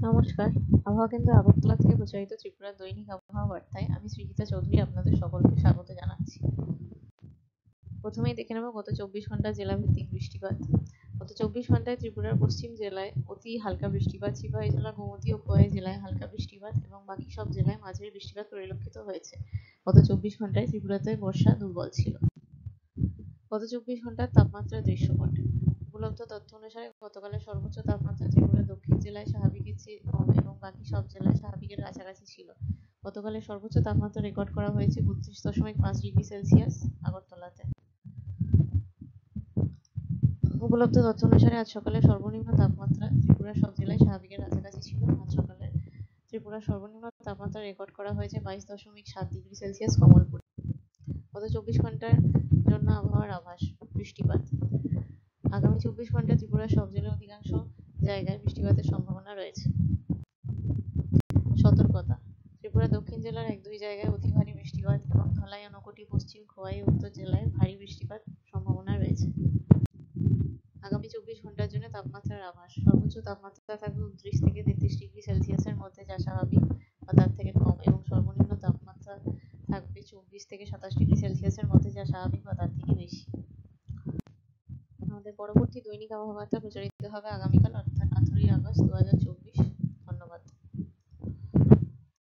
নমস্কার। আবহাওয়া কেন্দ্র আগরতলা থেকে প্রচারিত ত্রিপুরার দৈনিক আবহাওয়া বার্তায় আমি সৃজিতা চৌধুরী আপনাদের সকলকে স্বাগত জানাচ্ছি। প্রথমেই দেখে নেব গত 24 ঘন্টার জেলাভিত্তিক বৃষ্টিপাত। গত 24 ঘন্টায় ত্রিপুরার পশ্চিম জেলায় অতি হালকা বৃষ্টিপাত, সিপাহী জেলা, গোমতী ও খোয়াই জেলায় হালকা বৃষ্টিপাত এবং বাকি সব জেলায় মাঝারি বৃষ্টিপাত পরিলক্ষিত হয়েছে। গত 24 ঘন্টায় ত্রিপুরাতে বর্ষা দুর্বল ছিল। গত 24 ঘন্টার তাপমাত্রার দৃশ্যপট। উপলব্ধ তথ্য অনুসারে গতকালের সর্বোচ্চ তাপমাত্রা ত্রিপুরা দক্ষিণ জেলায় স্বাভাবিকের চেয়ে কম এবং বাকি সব জেলায় স্বাভাবিকের কাছাকাছি ছিল। গতকালের সর্বোচ্চ তাপমাত্রা রেকর্ড করা হয়েছে 32.5 ডিগ্রি সেলসিয়াস আগরতলাতে। উপলব্ধ তথ্য অনুসারে আজ সকালে সর্বনিম্ন তাপমাত্রা ত্রিপুরার সব জেলায় স্বাভাবিকের কাছাকাছি ছিল। আজ সকালে ত্রিপুরার সর্বনিম্ন তাপমাত্রা রেকর্ড করা হয়েছে 22.7 ডিগ্রি সেলসিয়াস কমলপুরে। গত 24 ঘন্টার জন্য আবহাওয়ার আভাস। বৃষ্টিপাত। আগামী 24 ঘন্টায় ত্রিপুরার সব জেলার অধিকাংশ জায়গায় বৃষ্টিপাতের সম্ভাবনা রয়েছে। সতর্কতা। ত্রিপুরা দক্ষিণ জেলার 1-2 জায়গায় অতি ভারী বৃষ্টিপাত এবং ধলাই, ঊনকোটি, পশ্চিম খোয়াই উত্তর জেলায় ভারী বৃষ্টিপাত সম্ভাবনা রয়েছে। আগামী 24 ঘন্টার জন্য তাপমাত্রার আভাস। সর্বোচ্চ তাপমাত্রা থাকবে 29 থেকে 33 ডিগ্রি সেলসিয়াসের মধ্যে, যা স্বাভাবিক বা তার থেকে কম, এবং সর্বনিম্ন তাপমাত্রা থাকবে 24 থেকে 27 ডিগ্রি সেলসিয়াসের মধ্যে, যা স্বাভাবিক বা তার থেকে বেশি। আমাদের পরবর্তী দৈনিক আবহাওয়া বার্তা প্রচারিত হবে আগামীকাল অর্থাৎ 18 আগস্ট 2024